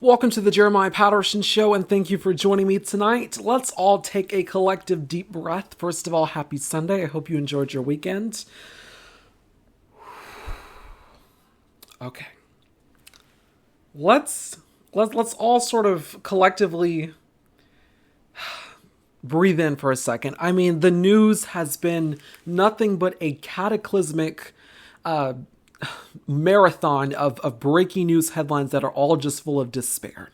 Welcome to the Jeremiah Patterson Show, and thank you for joining me tonight. Let's all take a collective deep breath. First of all, happy Sunday. I hope you enjoyed your weekend. Okay. Let's all sort of collectively breathe in for a second. I mean, the news has been nothing but a cataclysmic marathon of breaking news headlines that are all just full of despair.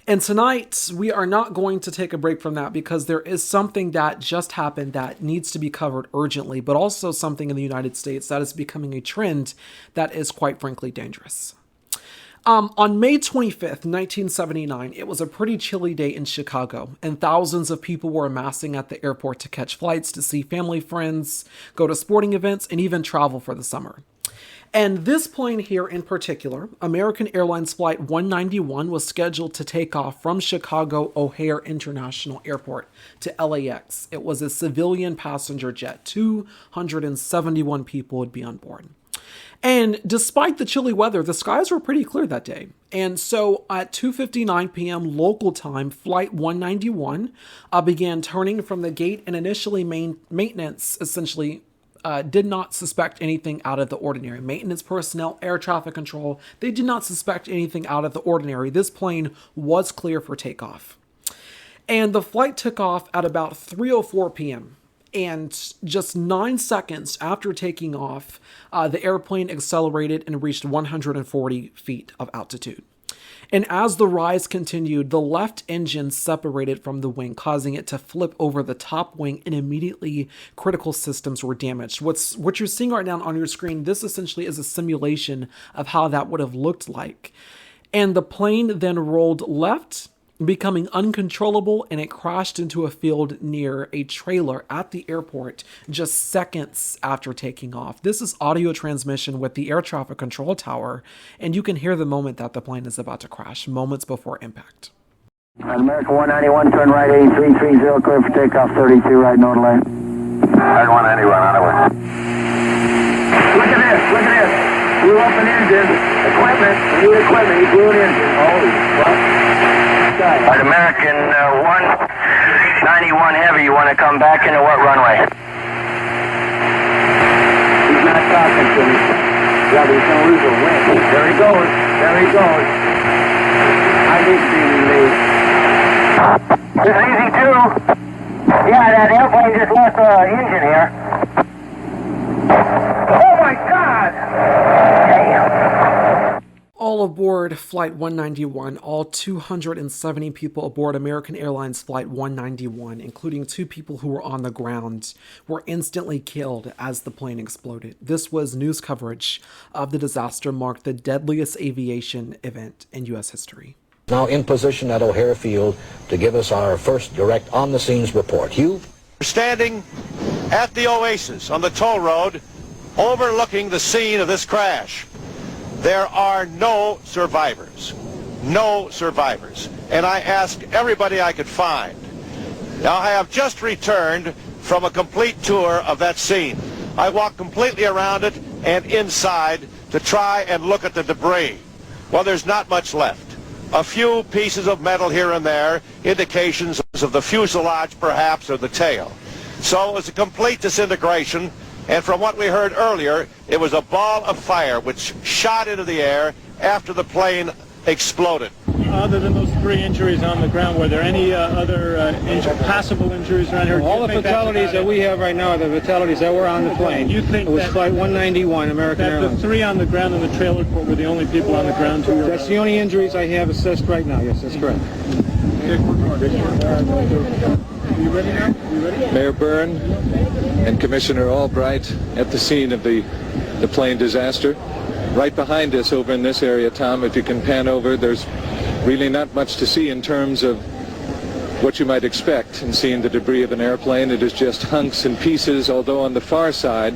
And tonight, we are not going to take a break from that because there is something that just happened that needs to be covered urgently, but also something in the United States that is becoming a trend that is quite frankly dangerous. On May 25th, 1979, it was a pretty chilly day in Chicago, and thousands of people were amassing at the airport to catch flights, to see family, friends, go to sporting events, and even travel for the summer. And this plane here in particular, American Airlines Flight 191, was scheduled to take off from Chicago O'Hare International Airport to LAX. It was a civilian passenger jet. 271 people would be on board. And despite the chilly weather, the skies were pretty clear that day. And so at 2:59 p.m. local time, Flight 191 began turning from the gate, and initially maintenance essentially did not suspect anything out of the ordinary. Maintenance personnel, air traffic control, they did not suspect anything out of the ordinary. This plane was clear for takeoff. And the flight took off at about 3:04 p.m. And just 9 seconds after taking off, the airplane accelerated and reached 140 feet of altitude. And as the rise continued, the left engine separated from the wing, causing it to flip over the top wing, and immediately critical systems were damaged. What you're seeing right now on your screen, this essentially is a simulation of how that would have looked like. And the plane then rolled left, becoming uncontrollable, and it crashed into a field near a trailer at the airport just seconds after taking off. This is audio transmission with the air traffic control tower, and you can hear the moment that the plane is about to crash, moments before impact. American 191, turn right 8330, clear for takeoff 32, right north lane. American 191, on the way. Look at this. Blew up an engine, equipment, we need equipment, he blew an engine. Holy fuck. Right, American 191 Heavy, you want to come back into what runway? He's not talking to me. Yeah, but he's going to lose a wing. There he goes. I need to be released. It's easy too. Yeah, that airplane just lost the engine here. Oh my God! Damn. All aboard Flight 191, all 270 people aboard American Airlines Flight 191, including 2 people who were on the ground, were instantly killed as the plane exploded. This was news coverage of the disaster, marked the deadliest aviation event in U.S. history. Now in position at O'Hare Field to give us our first direct on-the-scenes report. Hugh? We're standing at the Oasis on the toll road overlooking the scene of this crash. There are no survivors. No survivors. And I asked everybody I could find. Now, I have just returned from a complete tour of that scene. I walked completely around it and inside to try and look at the debris. Well, there's not much left. A few pieces of metal here and there, indications of the fuselage, perhaps, or the tail. So it was a complete disintegration. And from what we heard earlier, it was a ball of fire which shot into the air after the plane exploded. Other than those 3 injuries on the ground, were there any other possible injuries around here? All the fatalities that we have right now are the fatalities that were on the plane. You think it was that, Flight 191, American Airlines. The 3 on the ground in the trailer court were the only people on the ground who were... That's the only injuries I have assessed right now. Yes, that's correct. Are you ready now? Mayor Byrne and Commissioner Albright at the scene of the plane disaster. Right behind us over in this area, Tom, if you can pan over, there's really not much to see in terms of what you might expect in seeing the debris of an airplane. It is just hunks and pieces, although on the far side,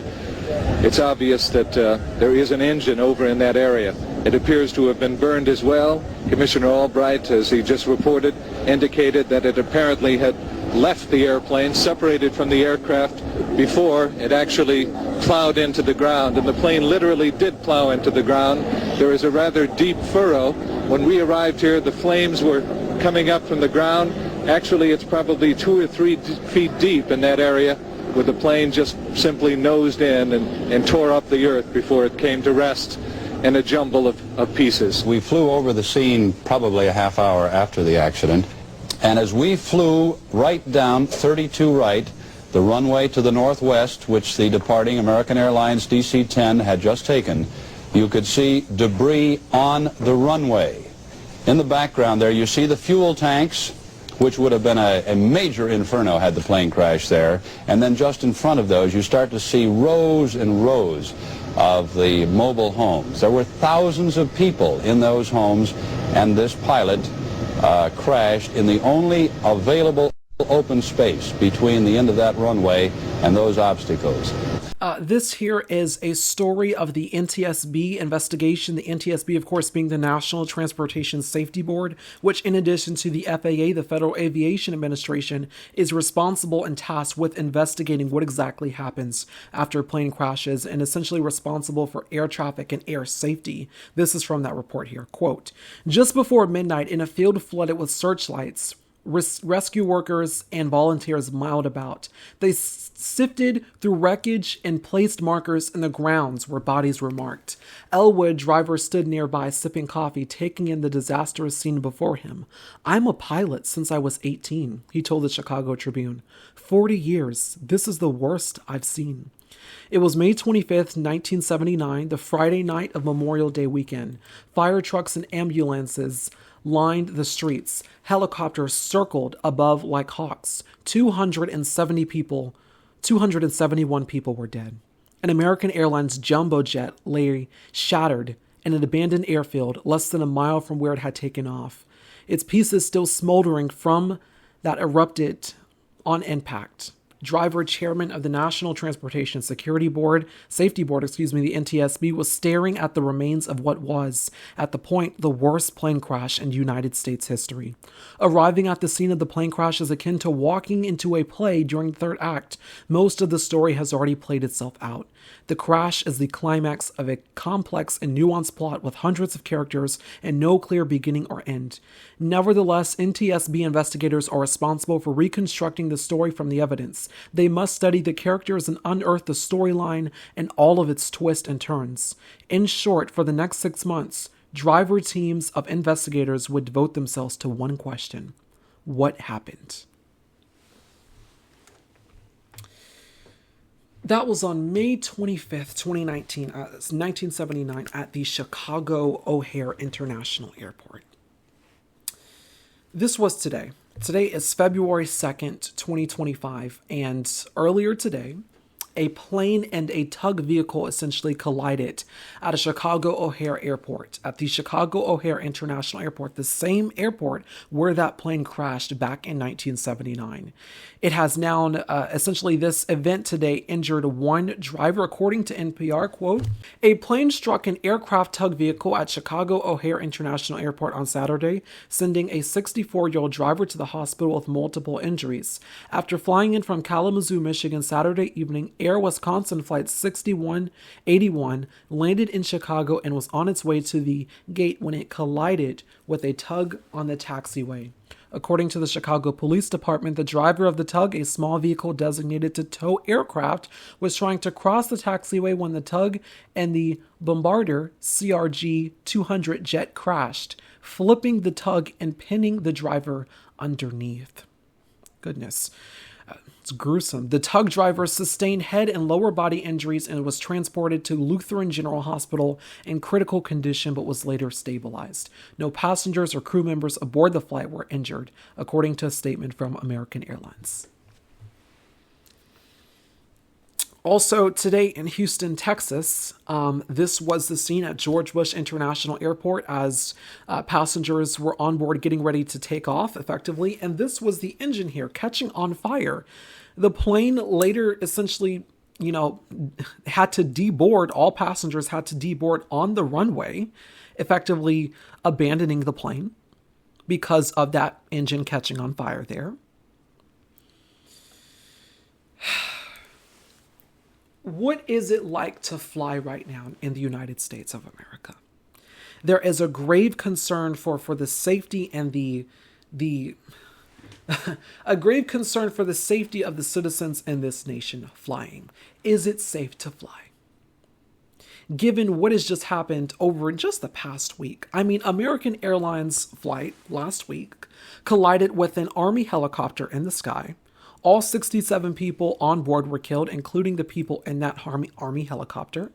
it's obvious that there is an engine over in that area. It appears to have been burned as well. Commissioner Albright, as he just reported, indicated that it apparently had left the airplane, separated from the aircraft before it actually plowed into the ground, and the plane literally did plow into the ground. There is a rather deep furrow. When we arrived here, the flames were coming up from the ground. Actually, it's probably 2 or 3 feet deep in that area, where the plane just simply nosed in and tore up the earth before it came to rest in a jumble of pieces. We flew over the scene probably a half hour after the accident, and as we flew right down 32 right, the runway to the northwest, which the departing American Airlines DC-10 had just taken, you could see debris on the runway. In the background there, you see the fuel tanks, which would have been a major inferno had the plane crashed there. And then just in front of those, you start to see rows and rows of the mobile homes. There were thousands of people in those homes, and this pilot crashed in the only available open space between the end of that runway and those obstacles. This here is a story of the NTSB investigation. The NTSB, of course, being the National Transportation Safety Board, which in addition to the FAA, the Federal Aviation Administration, is responsible and tasked with investigating what exactly happens after plane crashes and essentially responsible for air traffic and air safety. This is from that report here. Quote, just before midnight in a field flooded with searchlights, rescue workers and volunteers miled about. They sifted through wreckage and placed markers in the grounds where bodies were marked. Elwood, driver, stood nearby sipping coffee, taking in the disastrous scene before him. I'm a pilot since I was 18, he told the Chicago Tribune. 40 years. This is the worst I've seen. It was May 25th, 1979, the Friday night of Memorial Day weekend. Fire trucks and ambulances lined the streets. Helicopters circled above like hawks. 271 people were dead. An American Airlines jumbo jet lay shattered in an abandoned airfield less than a mile from where it had taken off. Its pieces still smoldering from that erupted on impact. Driver, chairman of the National Transportation Safety Board, the NTSB, was staring at the remains of what was, at the point, the worst plane crash in United States history. Arriving at the scene of the plane crash is akin to walking into a play during the third act. Most of the story has already played itself out. The crash is the climax of a complex and nuanced plot with hundreds of characters and no clear beginning or end. Nevertheless, NTSB investigators are responsible for reconstructing the story from the evidence. They must study the characters and unearth the storyline and all of its twists and turns. In short, for the next 6 months, driver teams of investigators would devote themselves to one question: what happened? That was on May 25th, 2019, 1979, at the Chicago O'Hare International Airport. This was today. Today is February 2nd, 2025, and earlier today, a plane and a tug vehicle essentially collided at a Chicago O'Hare Airport, at the Chicago O'Hare International Airport, the same airport where that plane crashed back in 1979. It has now, essentially this event today injured one driver, according to NPR, quote, a plane struck an aircraft tug vehicle at Chicago O'Hare International Airport on Saturday, sending a 64-year-old driver to the hospital with multiple injuries. After flying in from Kalamazoo, Michigan, Saturday evening, Air Wisconsin Flight 6181 landed in Chicago and was on its way to the gate when it collided with a tug on the taxiway. According to the Chicago Police Department, the driver of the tug, a small vehicle designated to tow aircraft, was trying to cross the taxiway when the tug and the Bombardier CRJ-200 jet crashed, flipping the tug and pinning the driver underneath. Goodness. It's gruesome. The tug driver sustained head and lower body injuries and was transported to Lutheran General Hospital in critical condition but was later stabilized. No passengers or crew members aboard the flight were injured, according to a statement from American Airlines. Also, today in Houston, Texas, this was the scene at George Bush International Airport as passengers were on board getting ready to take off effectively. And this was the engine here catching on fire. The plane later essentially, had to deboard. All passengers had to deboard on the runway, effectively abandoning the plane because of that engine catching on fire there. What is it like to fly right now in the United States of America? There is a grave concern for the safety and the a grave concern for the safety of the citizens in this nation flying. Is it safe to fly? Given what has just happened over just the past week. I mean, American Airlines flight last week collided with an Army helicopter in the sky. All 67 people on board were killed, including the people in that Army helicopter.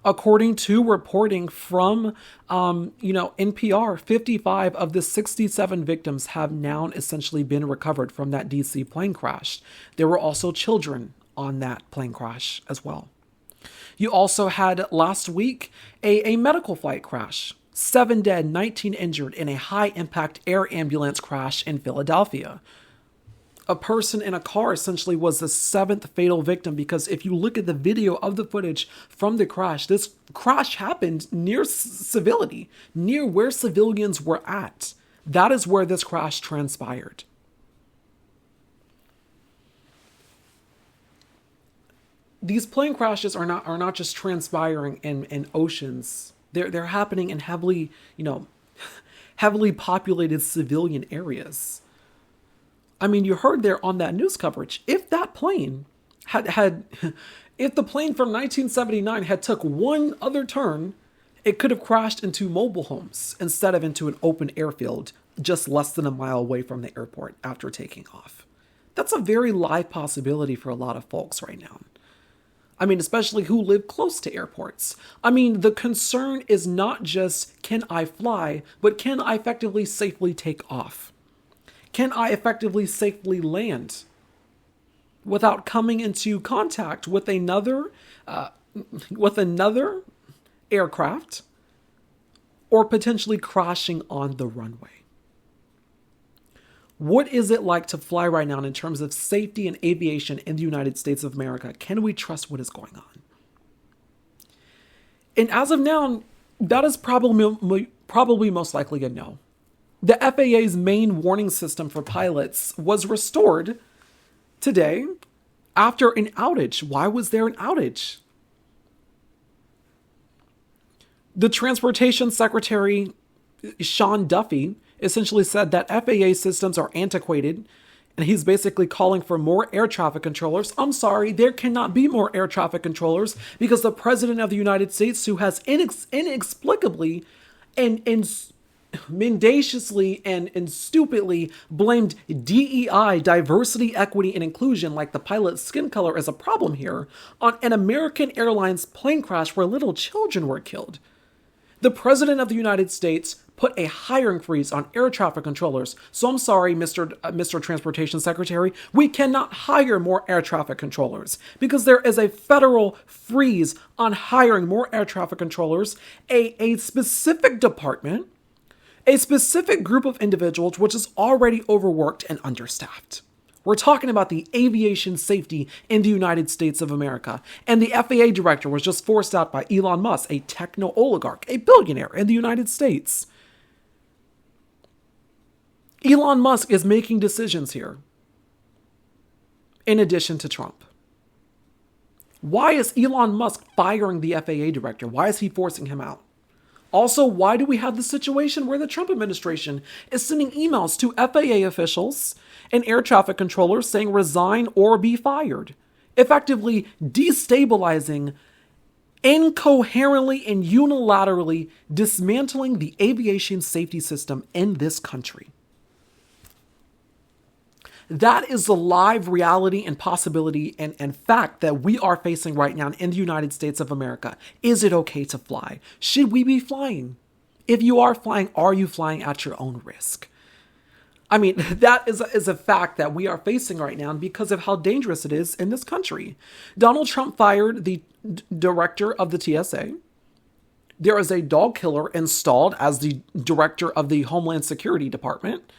According to reporting from, NPR, 55 of the 67 victims have now essentially been recovered from that DC plane crash. There were also children on that plane crash as well. You also had last week a medical flight crash. 7 dead, 19 injured in a high-impact air ambulance crash in Philadelphia. A person in a car essentially was the 7th fatal victim, because if you look at the video of the footage from the crash, this crash happened near civility, near where civilians were at. That is where this crash transpired. These plane crashes are not just transpiring in oceans. They're happening in heavily populated civilian areas. I mean, you heard there on that news coverage, if that plane if the plane from 1979 had took one other turn, it could have crashed into mobile homes instead of into an open airfield just less than a mile away from the airport after taking off. That's a very live possibility for a lot of folks right now. I mean, especially who live close to airports. I mean, the concern is not just, can I fly, but can I effectively safely take off? Can I effectively safely land without coming into contact with another aircraft or potentially crashing on the runway? What is it like to fly right now in terms of safety and aviation in the United States of America? Can we trust what is going on? And as of now, that is probably most likely a no. The FAA's main warning system for pilots was restored today after an outage. Why was there an outage? The Transportation Secretary, Sean Duffy, essentially said that FAA systems are antiquated, and he's basically calling for more air traffic controllers. I'm sorry, there cannot be more air traffic controllers because the President of the United States, who has inexplicably and mendaciously and stupidly blamed DEI, diversity, equity, and inclusion, like the pilot's skin color is a problem here, on an American Airlines plane crash where little children were killed. The President of the United States put a hiring freeze on air traffic controllers. So I'm sorry, Mr. Transportation Secretary, we cannot hire more air traffic controllers because there is a federal freeze on hiring more air traffic controllers, a specific department, a specific group of individuals which is already overworked and understaffed. We're talking about the aviation safety in the United States of America. And the FAA director was just forced out by Elon Musk, a techno oligarch, a billionaire in the United States. Elon Musk is making decisions here, in addition to Trump. Why is Elon Musk firing the FAA director? Why is he forcing him out? Also, why do we have the situation where the Trump administration is sending emails to FAA officials and air traffic controllers saying resign or be fired, effectively destabilizing, incoherently and unilaterally dismantling the aviation safety system in this country? That is the live reality and possibility and fact that we are facing right now in the United States of America. Is it okay to fly? Should we be flying? If you are flying, are you flying at your own risk? I mean, that is a fact that we are facing right now because of how dangerous it is in this country. Donald Trump fired the director of the TSA. There is a dog killer installed as the director of the Homeland Security Department,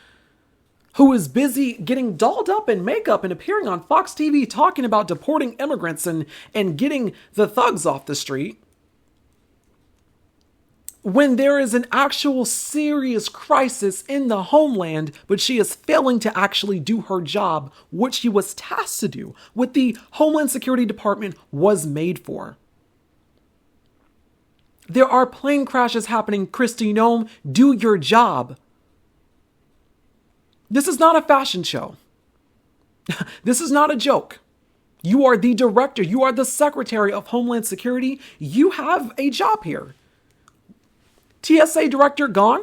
who is busy getting dolled up in makeup and appearing on Fox TV talking about deporting immigrants and getting the thugs off the street. when there is an actual serious crisis in the homeland, but she is failing to actually do her job, which she was tasked to do, what the Homeland Security Department was made for. There are plane crashes happening. Kristi Noem, do your job. This is not a fashion show. This is not a joke. You are the director. You are the Secretary of Homeland Security. You have a job here. TSA director gone?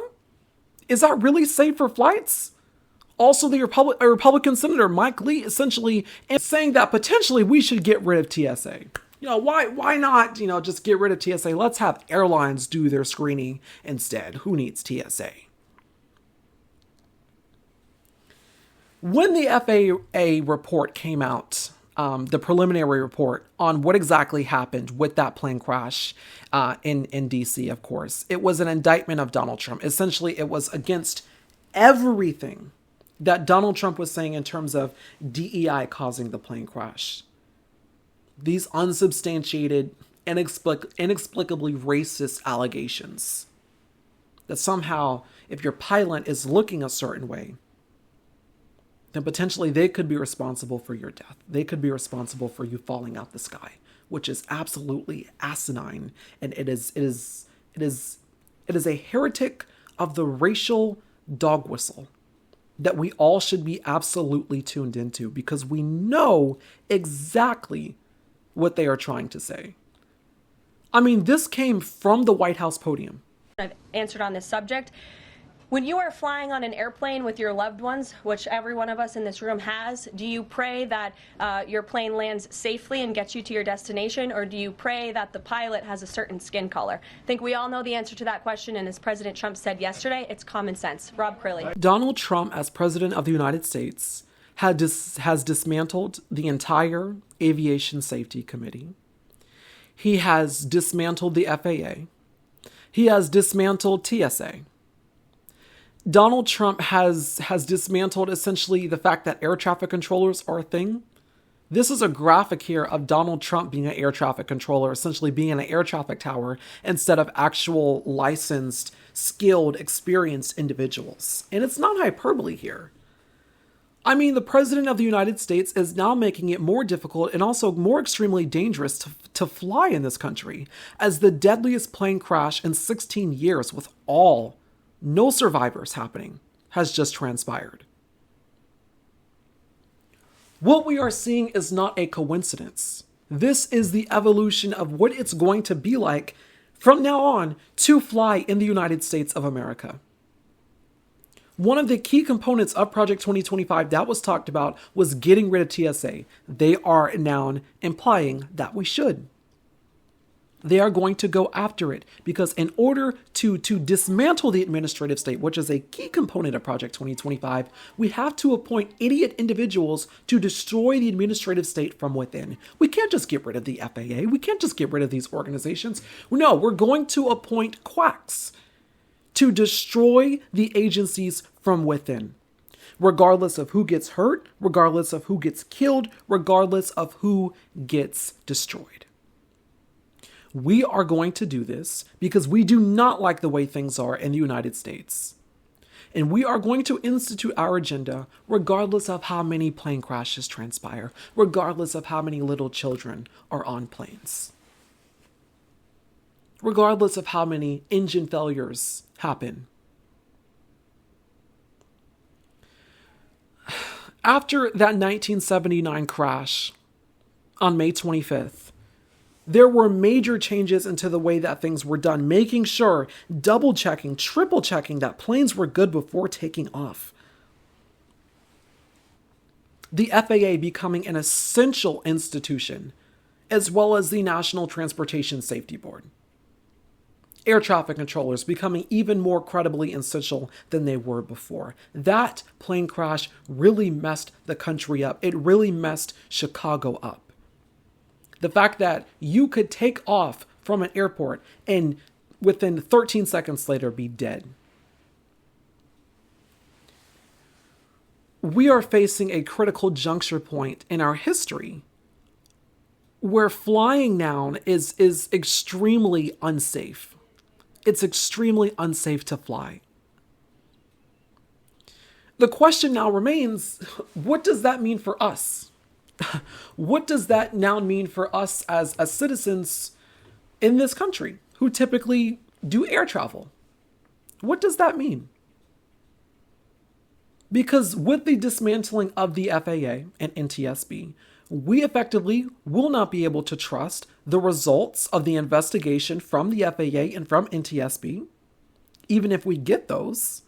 Is that really safe for flights? Also, the Republican Senator Mike Lee essentially is saying that potentially we should get rid of TSA. Why not, just get rid of TSA? Let's have airlines do their screening instead. Who needs TSA? When the FAA report came out, the preliminary report on what exactly happened with that plane crash in DC, of course, it was an indictment of Donald Trump. Essentially, it was against everything that Donald Trump was saying in terms of DEI causing the plane crash. These unsubstantiated, inexplicably racist allegations that somehow if your pilot is looking a certain way, then potentially they could be responsible for your death. They could be responsible for you falling out the sky, which is absolutely asinine. And it is a heretic of the racial dog whistle that we all should be absolutely tuned into, because we know exactly what they are trying to say. I mean, this came from the White House podium. I've answered on this subject. When you are flying on an airplane with your loved ones, which every one of us in this room has, do you pray that your plane lands safely and gets you to your destination, or do you pray that the pilot has a certain skin color? I think we all know the answer to that question, and as President Trump said yesterday, it's common sense. Rob Crilly. Donald Trump, as President of the United States, has dismantled the entire Aviation Safety Committee. He has dismantled the FAA. He has dismantled TSA. Donald Trump has dismantled essentially the fact that air traffic controllers are a thing. This is a graphic here of Donald Trump being an air traffic controller, essentially being in an air traffic tower instead of actual licensed, skilled, experienced individuals. And it's not hyperbole here. I mean, the President of the United States is now making it more difficult and also more extremely dangerous to fly in this country, as the deadliest plane crash in 16 years with no survivors happening has just transpired. What we are seeing is not a coincidence. This is the evolution of what it's going to be like from now on to fly in the United States of America. One of the key components of Project 2025 that was talked about was getting rid of TSA. They are now implying that we should. They are going to go after it because in order to dismantle the administrative state, which is a key component of Project 2025, we have to appoint idiot individuals to destroy the administrative state from within. We can't just get rid of the FAA. We can't just get rid of these organizations. No, we're going to appoint quacks to destroy the agencies from within, regardless of who gets hurt, regardless of who gets killed, regardless of who gets destroyed. We are going to do this because we do not like the way things are in the United States. And we are going to institute our agenda regardless of how many plane crashes transpire, regardless of how many little children are on planes, regardless of how many engine failures happen. After that 1979 crash on May 25th, there were major changes into the way that things were done, making sure, double checking, triple checking that planes were good before taking off. The FAA becoming an essential institution, as well as the National Transportation Safety Board. Air traffic controllers becoming even more credibly essential than they were before. That plane crash really messed the country up. It really messed Chicago up. The fact that you could take off from an airport and within 13 seconds later be dead. We are facing a critical juncture point in our history where flying now is extremely unsafe. It's extremely unsafe to fly. The question now remains, what does that mean for us? What does that now mean for us as citizens in this country who typically do air travel? What does that mean? Because with the dismantling of the FAA and NTSB, we effectively will not be able to trust the results of the investigation from the FAA and from NTSB, even if we get those.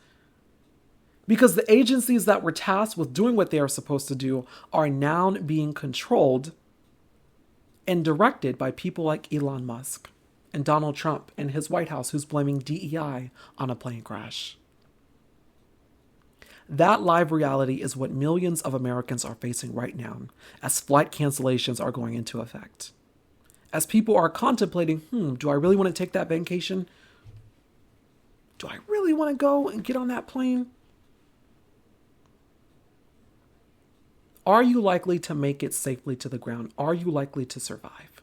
Because the agencies that were tasked with doing what they are supposed to do are now being controlled and directed by people like Elon Musk and Donald Trump and his White House, who's blaming DEI on a plane crash. That live reality is what millions of Americans are facing right now as flight cancellations are going into effect. As people are contemplating, do I really want to take that vacation? Do I really want to go and get on that plane? Are you likely to make it safely to the ground? Are you likely to survive?